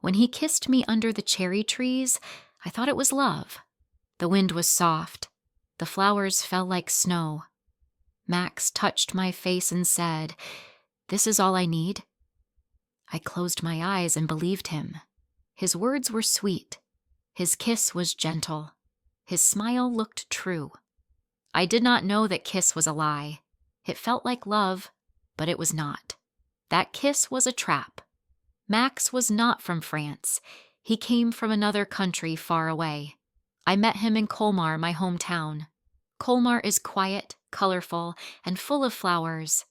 When he kissed me under the cherry trees, I thought it was love. The wind was soft. The flowers fell like snow. Max touched my face and said, "This is all I need." I closed my eyes and believed him. His words were sweet. His kiss was gentle. His smile looked true. I did not know that kiss was a lie. It felt like love, but it was not. That kiss was a trap. Max was not from France. He came from another country far away. I met him in Colmar, my hometown. Colmar is quiet, colorful, and full of flowers.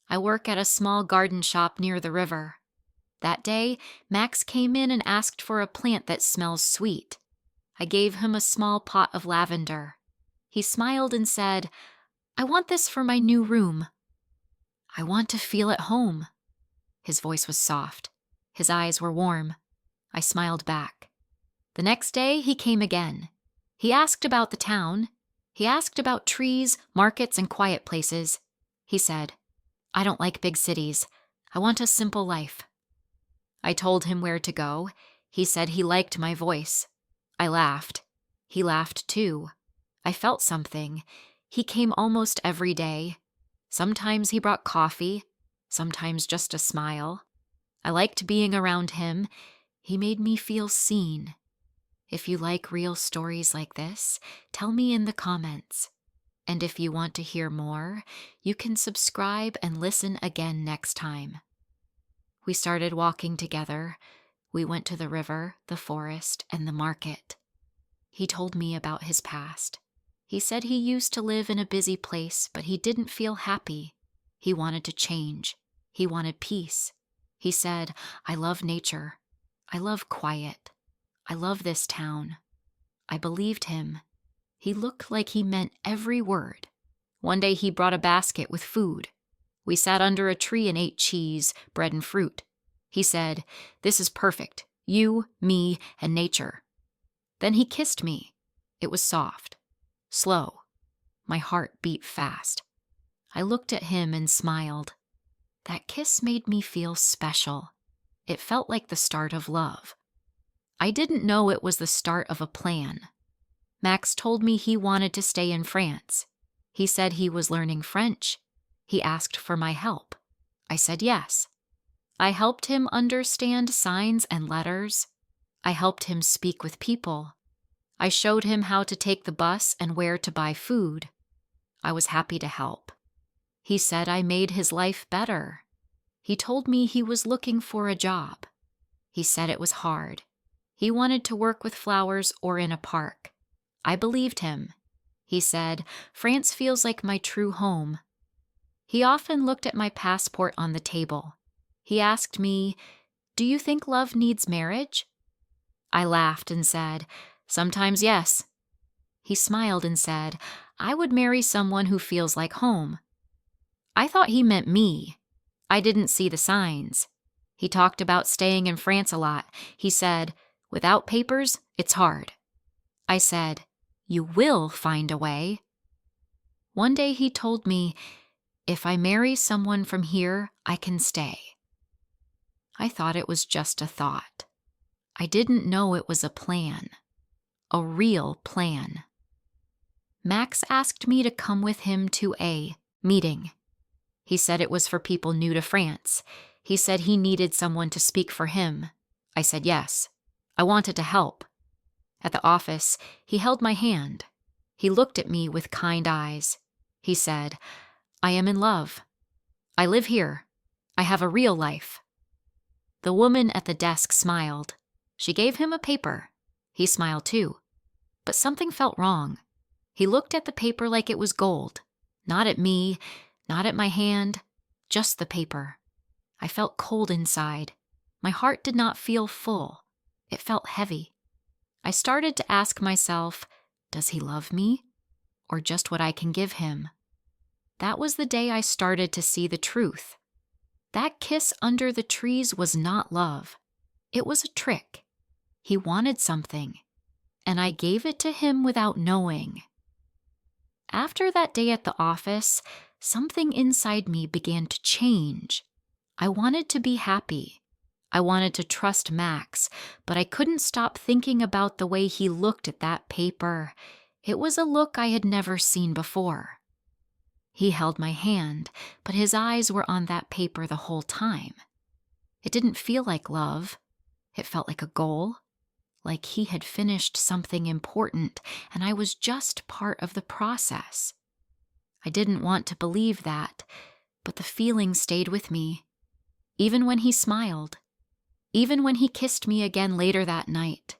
I work at a small garden shop near the river. That day, Max came in and asked for a plant that smells sweet. I gave him a small pot of lavender. He smiled and said, "I want this for my new room." "I want to feel at home." His voice was soft. His eyes were warm. I smiled back. The next day, he came again. He asked about the town. He asked about trees, markets, and quiet places. He said, "I don't like big cities. I want a simple life." I told him where to go. He said he liked my voice. I laughed. He laughed too. I felt something. He came almost every day. Sometimes he brought coffee, sometimes just a smile. I liked being around him. He made me feel seen. If you like real stories like this, tell me in the comments. And if you want to hear more, you can subscribe and listen again next time. We started walking together. We went to the river, the forest, and the market. He told me about his past. He said he used to live in a busy place, but he didn't feel happy. He wanted to change. He wanted peace. He said, "I love nature. I love quiet. I love this town." I believed him. He looked like he meant every word. One day he brought a basket with food. We sat under a tree and ate cheese, bread, and fruit. He said, "This is perfect. You, me, and nature." Then he kissed me. It was soft, slow. My heart beat fast. I looked at him and smiled. That kiss made me feel special. It felt like the start of love. I didn't know it was the start of a plan. Max told me he wanted to stay in France. He said he was learning French. He asked for my help. I said yes. I helped him understand signs and letters. I helped him speak with people. I showed him how to take the bus and where to buy food. I was happy to help. He said I made his life better. He told me he was looking for a job. He said it was hard. He wanted to work with flowers or in a park. I believed him. He said, "France feels like my true home." He often looked at my passport on the table. He asked me, "Do you think love needs marriage?" I laughed and said, "Sometimes yes." He smiled and said, "I would marry someone who feels like home." I thought he meant me. I didn't see the signs. He talked about staying in France a lot. He said, "Without papers, it's hard." I said, "You will find a way." One day he told me, "If I marry someone from here, I can stay." I thought it was just a thought. I didn't know it was a plan. A real plan. Max asked me to come with him to a meeting. He said it was for people new to France. He said he needed someone to speak for him. I said yes. I wanted to help. At the office, he held my hand. He looked at me with kind eyes. He said, "I am in love. I live here. I have a real life." The woman at the desk smiled. She gave him a paper. He smiled too. But something felt wrong. He looked at the paper like it was gold. Not at me, not at my hand, just the paper. I felt cold inside. My heart did not feel full. It felt heavy. I started to ask myself, does he love me? Or just what I can give him? That was the day I started to see the truth. That kiss under the trees was not love. It was a trick. He wanted something, and I gave it to him without knowing. After that day at the office, something inside me began to change. I wanted to be happy. I wanted to trust Max, but I couldn't stop thinking about the way he looked at that paper. It was a look I had never seen before. He held my hand, but his eyes were on that paper the whole time. It didn't feel like love. It felt like a goal, like he had finished something important and I was just part of the process. I didn't want to believe that, but the feeling stayed with me, even when he smiled. Even when he kissed me again later that night.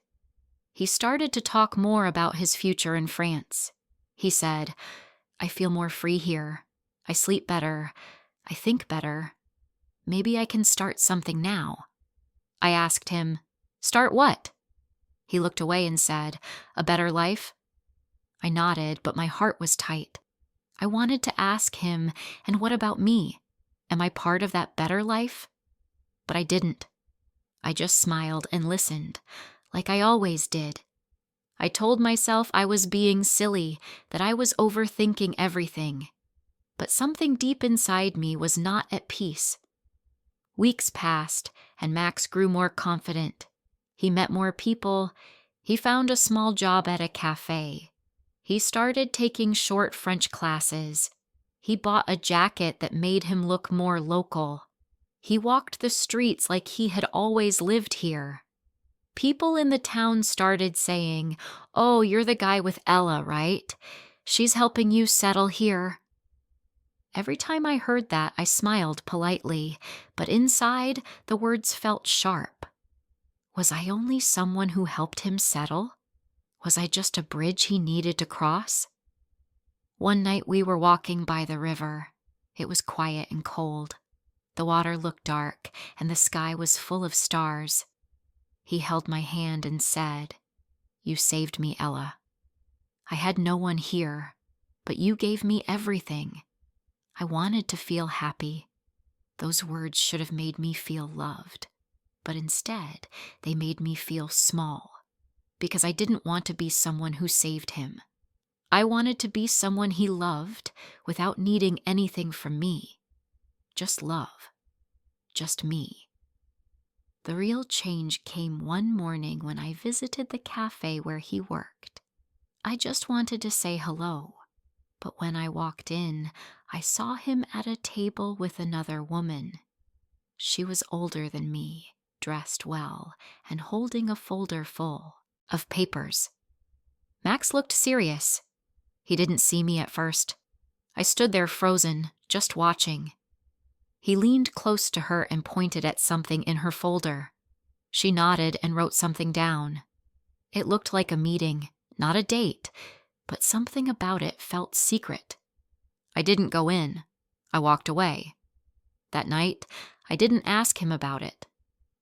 He started to talk more about his future in France. He said, "I feel more free here. I sleep better. I think better. Maybe I can start something now." I asked him, "Start what?" He looked away and said, "A better life?" I nodded, but my heart was tight. I wanted to ask him, "And what about me? Am I part of that better life?" But I didn't. I just smiled and listened, like I always did. I told myself I was being silly, that I was overthinking everything. But something deep inside me was not at peace. Weeks passed, and Max grew more confident. He met more people. He found a small job at a cafe. He started taking short French classes. He bought a jacket that made him look more local. He walked the streets like he had always lived here. People in the town started saying, "Oh, you're the guy with Ella, right? She's helping you settle here." Every time I heard that, I smiled politely, but inside, the words felt sharp. Was I only someone who helped him settle? Was I just a bridge he needed to cross? One night we were walking by the river. It was quiet and cold. The water looked dark, and the sky was full of stars. He held my hand and said, "You saved me, Ella. I had no one here, but you gave me everything. I wanted to feel happy. Those words should have made me feel loved, but instead they made me feel small, because I didn't want to be someone who saved him. I wanted to be someone he loved without needing anything from me. Just love. Just me." The real change came one morning when I visited the cafe where he worked. I just wanted to say hello, but when I walked in, I saw him at a table with another woman. She was older than me, dressed well, and holding a folder full of papers. Max looked serious. He didn't see me at first. I stood there frozen, just watching. He leaned close to her and pointed at something in her folder. She nodded and wrote something down. It looked like a meeting, not a date, but something about it felt secret. I didn't go in. I walked away. That night, I didn't ask him about it.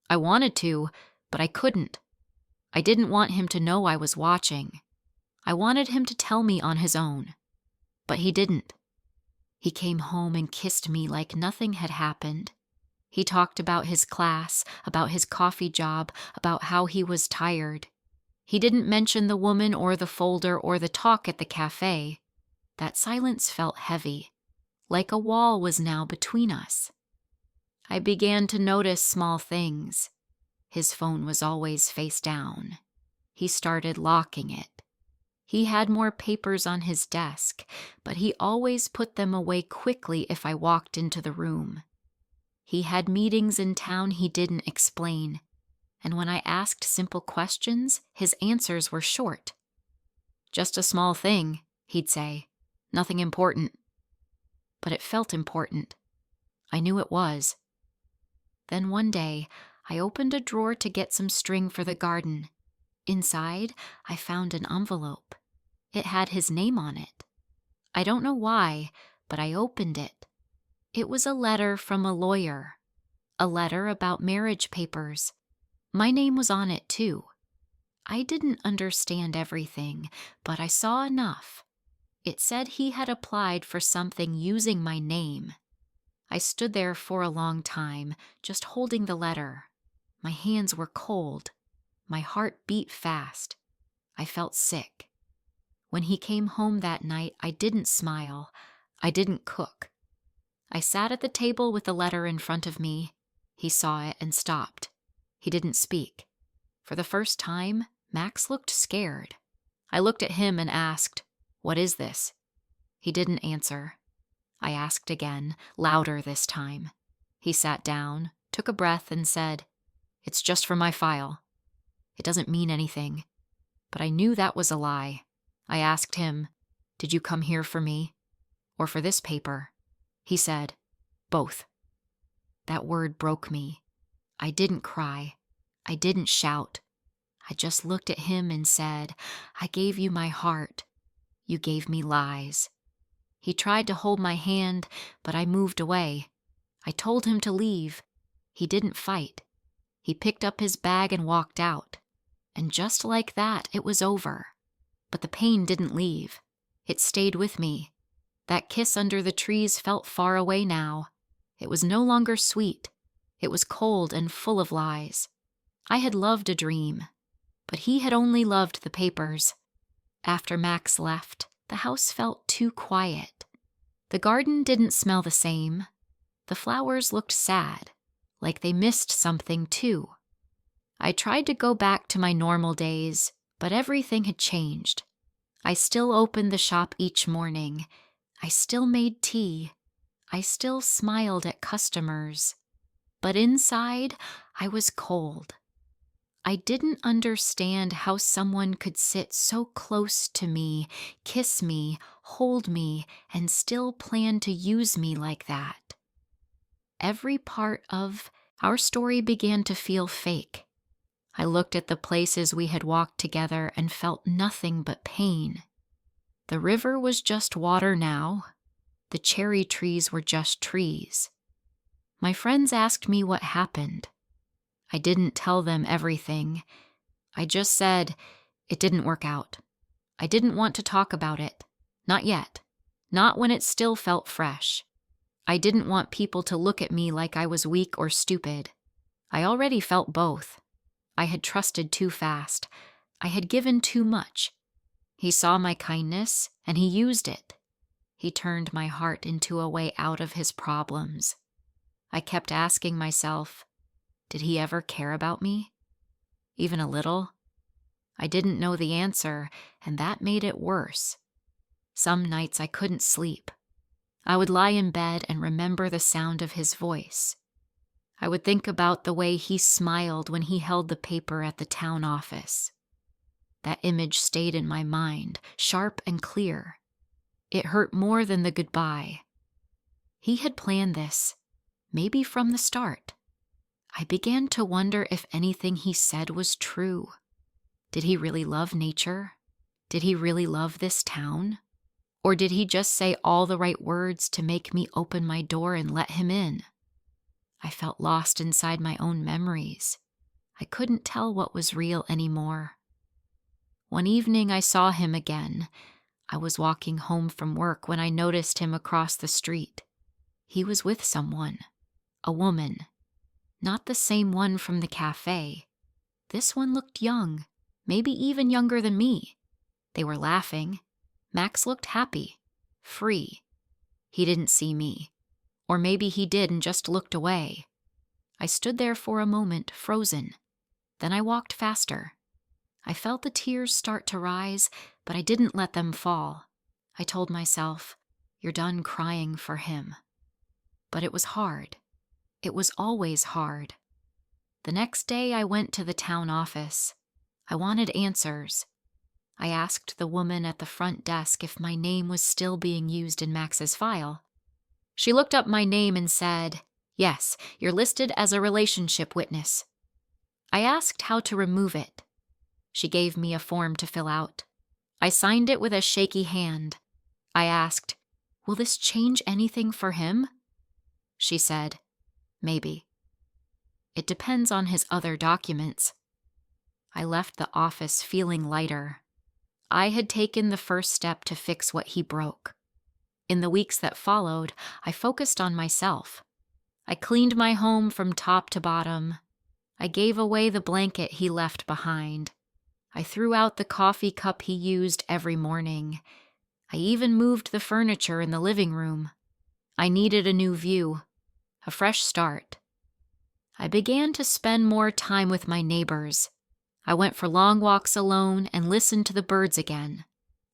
I wanted to, but I couldn't. I didn't want him to know I was watching. I wanted him to tell me on his own. But he didn't. He came home and kissed me like nothing had happened. He talked about his class, about his coffee job, about how he was tired. He didn't mention the woman or the folder or the talk at the cafe. That silence felt heavy, like a wall was now between us. I began to notice small things. His phone was always face down. He started locking it. He had more papers on his desk, but he always put them away quickly if I walked into the room. He had meetings in town he didn't explain, and when I asked simple questions, his answers were short. "Just a small thing," he'd say. "Nothing important." But it felt important. I knew it was. Then one day, I opened a drawer to get some string for the garden. Inside, I found an envelope. It had his name on it. I don't know why, but I opened it. It was a letter from a lawyer. A letter about marriage papers. My name was on it too. I didn't understand everything, but I saw enough. It said he had applied for something using my name. I stood there for a long time, just holding the letter. My hands were cold. My heart beat fast. I felt sick. When he came home that night, I didn't smile. I didn't cook. I sat at the table with the letter in front of me. He saw it and stopped. He didn't speak. For the first time, Max looked scared. I looked at him and asked, "What is this?" He didn't answer. I asked again, louder this time. He sat down, took a breath, and said, "It's just for my file. It doesn't mean anything." But I knew that was a lie. I asked him, "Did you come here for me? Or for this paper?" He said, "Both." That word broke me. I didn't cry. I didn't shout. I just looked at him and said, "I gave you my heart. You gave me lies." He tried to hold my hand, but I moved away. I told him to leave. He didn't fight. He picked up his bag and walked out. And just like that, it was over. But the pain didn't leave. It stayed with me. That kiss under the trees felt far away now. It was no longer sweet. It was cold and full of lies. I had loved a dream, but he had only loved the papers. After Max left, the house felt too quiet. The garden didn't smell the same. The flowers looked sad, like they missed something too. I tried to go back to my normal days, but everything had changed. I still opened the shop each morning. I still made tea. I still smiled at customers. But inside, I was cold. I didn't understand how someone could sit so close to me, kiss me, hold me, and still plan to use me like that. Every part of our story began to feel fake. I looked at the places we had walked together and felt nothing but pain. The river was just water now. The cherry trees were just trees. My friends asked me what happened. I didn't tell them everything. I just said, it didn't work out. I didn't want to talk about it. Not yet. Not when it still felt fresh. I didn't want people to look at me like I was weak or stupid. I already felt both. I had trusted too fast. I had given too much. He saw my kindness, and he used it. He turned my heart into a way out of his problems. I kept asking myself, did he ever care about me? Even a little? I didn't know the answer, and that made it worse. Some nights I couldn't sleep. I would lie in bed and remember the sound of his voice. I would think about the way he smiled when he held the paper at the town office. That image stayed in my mind, sharp and clear. It hurt more than the goodbye. He had planned this, maybe from the start. I began to wonder if anything he said was true. Did he really love nature? Did he really love this town? Or did he just say all the right words to make me open my door and let him in? I felt lost inside my own memories. I couldn't tell what was real anymore. One evening I saw him again. I was walking home from work when I noticed him across the street. He was with someone, a woman. Not the same one from the cafe. This one looked young, maybe even younger than me. They were laughing. Max looked happy, free. He didn't see me. Or maybe he did and just looked away. I stood there for a moment, frozen. Then I walked faster. I felt the tears start to rise, but I didn't let them fall. I told myself, you're done crying for him. But it was hard. It was always hard. The next day I went to the town office. I wanted answers. I asked the woman at the front desk if my name was still being used in Max's file. She looked up my name and said, "Yes, you're listed as a relationship witness." I asked how to remove it. She gave me a form to fill out. I signed it with a shaky hand. I asked, "Will this change anything for him?" She said, "Maybe. It depends on his other documents." I left the office feeling lighter. I had taken the first step to fix what he broke. In the weeks that followed, I focused on myself. I cleaned my home from top to bottom. I gave away the blanket he left behind. I threw out the coffee cup he used every morning. I even moved the furniture in the living room. I needed a new view, a fresh start. I began to spend more time with my neighbors. I went for long walks alone and listened to the birds again.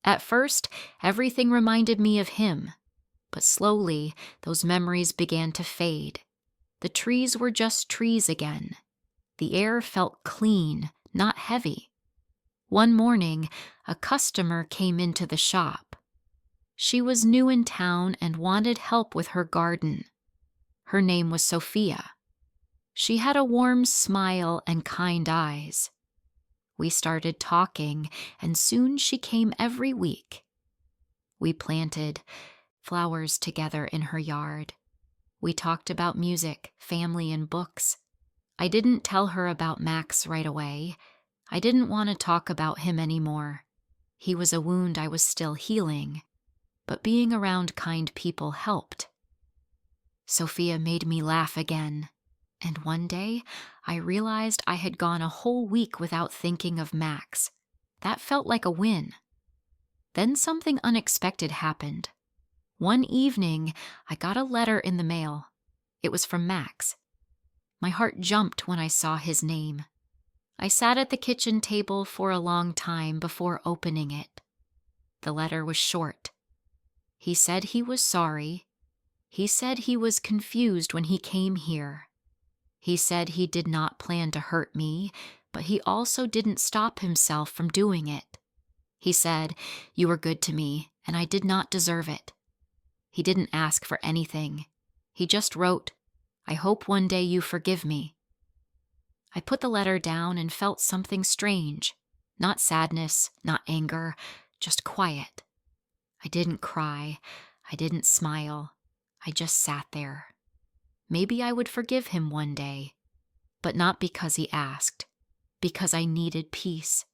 At first, everything reminded me of him, but slowly those memories began to fade. The trees were just trees again. The air felt clean, not heavy. One morning, a customer came into the shop. She was new in town and wanted help with her garden. Her name was Sophia. She had a warm smile and kind eyes. We started talking, and soon she came every week. We planted flowers together in her yard. We talked about music, family, and books. I didn't tell her about Max right away. I didn't want to talk about him anymore. He was a wound I was still healing, but being around kind people helped. Sophia made me laugh again, and one day I realized I had gone a whole week without thinking of Max. That felt like a win. Then something unexpected happened. One evening, I got a letter in the mail. It was from Max. My heart jumped when I saw his name. I sat at the kitchen table for a long time before opening it. The letter was short. He said he was sorry. He said he was confused when he came here. He said he did not plan to hurt me, but he also didn't stop himself from doing it. He said, "You were good to me, and I did not deserve it." He didn't ask for anything. He just wrote, "I hope one day you forgive me." I put the letter down and felt something strange. Not sadness, not anger, just quiet. I didn't cry. I didn't smile. I just sat there. Maybe I would forgive him one day, but not because he asked, because I needed peace,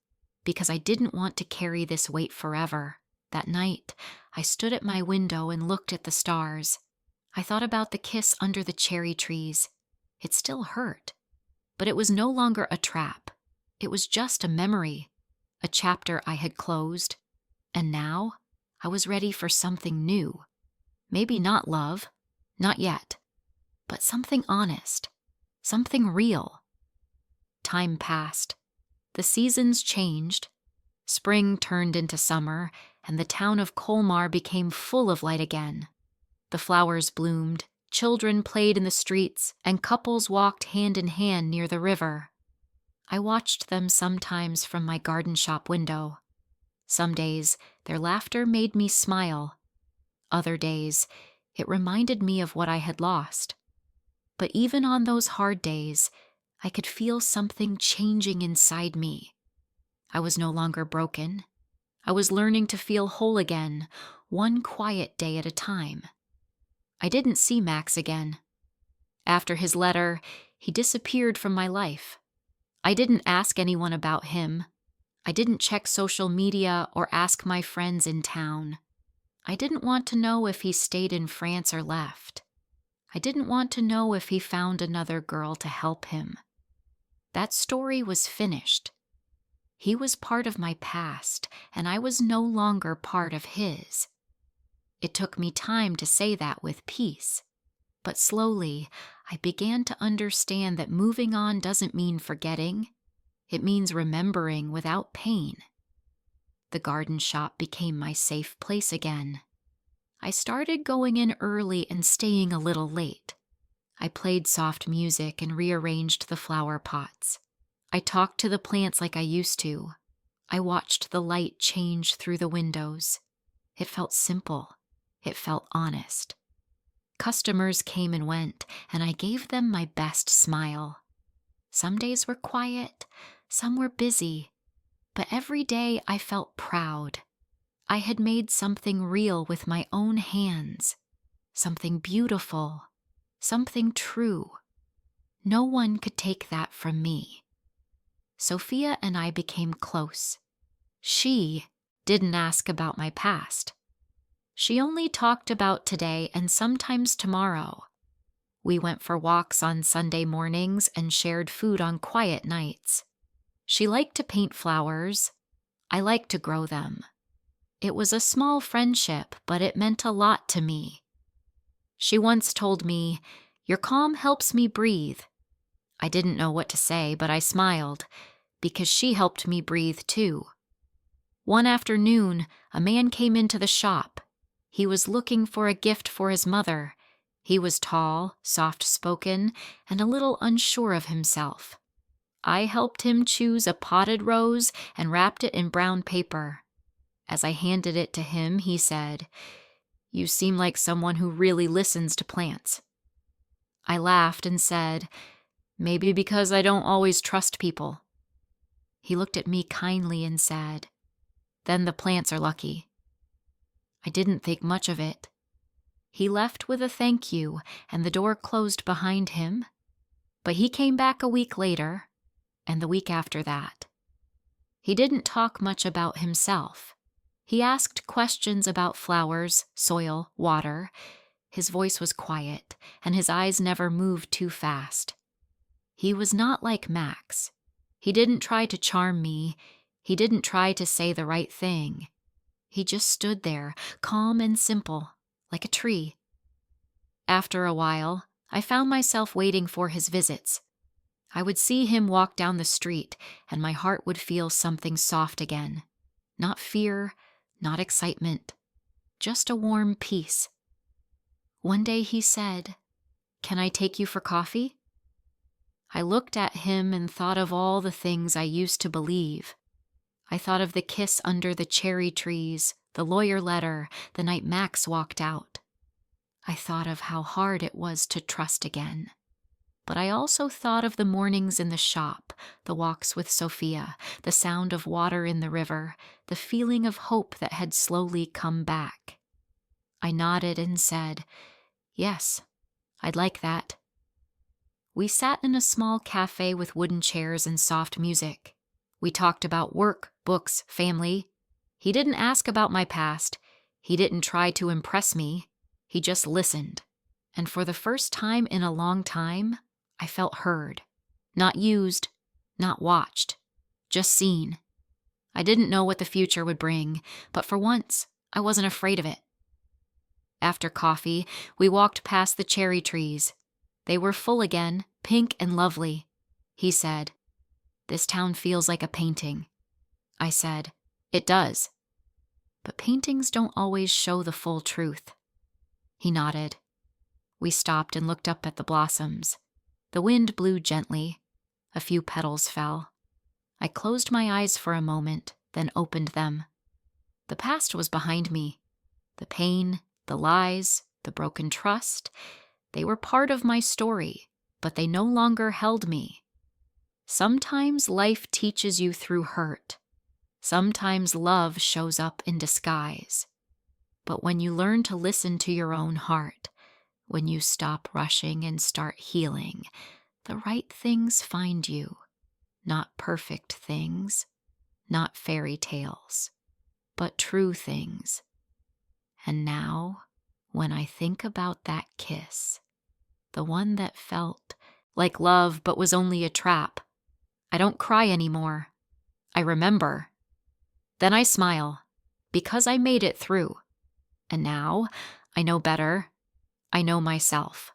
because I didn't want to carry this weight forever. That night, I stood at my window and looked at the stars. I thought about the kiss under the cherry trees. It still hurt, but it was no longer a trap. It was just a memory, a chapter I had closed, and now I was ready for something new. Maybe not love, not yet, but something honest, something real. Time passed. The seasons changed. Spring turned into summer, and the town of Colmar became full of light again. The flowers bloomed, children played in the streets, and couples walked hand in hand near the river. I watched them sometimes from my garden shop window. Some days, their laughter made me smile. Other days, it reminded me of what I had lost. But even on those hard days, I could feel something changing inside me. I was no longer broken. I was learning to feel whole again, one quiet day at a time. I didn't see Max again. After his letter, he disappeared from my life. I didn't ask anyone about him. I didn't check social media or ask my friends in town. I didn't want to know if he stayed in France or left. I didn't want to know if he found another girl to help him. That story was finished. He was part of my past, and I was no longer part of his. It took me time to say that with peace, but slowly I began to understand that moving on doesn't mean forgetting. It means remembering without pain. The garden shop became my safe place again. I started going in early and staying a little late. I played soft music and rearranged the flower pots. I talked to the plants like I used to. I watched the light change through the windows. It felt simple. It felt honest. Customers came and went, and I gave them my best smile. Some days were quiet, some were busy, but every day I felt proud. I had made something real with my own hands, something beautiful, something true. No one could take that from me. Sophia and I became close. She didn't ask about my past. She only talked about today and sometimes tomorrow. We went for walks on Sunday mornings and shared food on quiet nights. She liked to paint flowers. I liked to grow them. It was a small friendship, but it meant a lot to me. She once told me, "Your calm helps me breathe." I didn't know what to say, but I smiled, because she helped me breathe too. One afternoon, a man came into the shop. He was looking for a gift for his mother. He was tall, soft-spoken, and a little unsure of himself. I helped him choose a potted rose and wrapped it in brown paper. As I handed it to him, he said, "You seem like someone who really listens to plants." I laughed and said, "Maybe because I don't always trust people." He looked at me kindly and said, "Then the plants are lucky." I didn't think much of it. He left with a thank you, and the door closed behind him. But he came back a week later, and the week after that. He didn't talk much about himself. He asked questions about flowers, soil, water. His voice was quiet, and his eyes never moved too fast. He was not like Max. He didn't try to charm me. He didn't try to say the right thing. He just stood there, calm and simple, like a tree. After a while, I found myself waiting for his visits. I would see him walk down the street, and my heart would feel something soft again. Not fear, not excitement, just a warm peace. One day he said, "Can I take you for coffee?" I looked at him and thought of all the things I used to believe. I thought of the kiss under the cherry trees, the lawyer letter, the night Max walked out. I thought of how hard it was to trust again. But I also thought of the mornings in the shop, the walks with Sophia, the sound of water in the river, the feeling of hope that had slowly come back. I nodded and said, "Yes, I'd like that." We sat in a small cafe with wooden chairs and soft music. We talked about work, books, family. He didn't ask about my past. He didn't try to impress me. He just listened. And for the first time in a long time, I felt heard. Not used, not watched, just seen. I didn't know what the future would bring, but for once, I wasn't afraid of it. After coffee, we walked past the cherry trees. They were full again, pink and lovely. He said, "This town feels like a painting." I said, "It does. But paintings don't always show the full truth." He nodded. We stopped and looked up at the blossoms. The wind blew gently. A few petals fell. I closed my eyes for a moment, then opened them. The past was behind me. The pain, the lies, the broken trust, they were part of my story, but they no longer held me. Sometimes life teaches you through hurt. Sometimes love shows up in disguise. But when you learn to listen to your own heart, when you stop rushing and start healing, the right things find you. Not perfect things, not fairy tales, but true things. And now, when I think about that kiss, the one that felt like love but was only a trap, I don't cry anymore. I remember. Then I smile, because I made it through. And now, I know better. I know myself.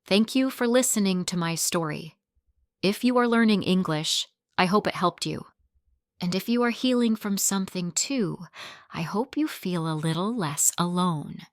Thank you for listening to my story. If you are learning English, I hope it helped you. And if you are healing from something too, I hope you feel a little less alone.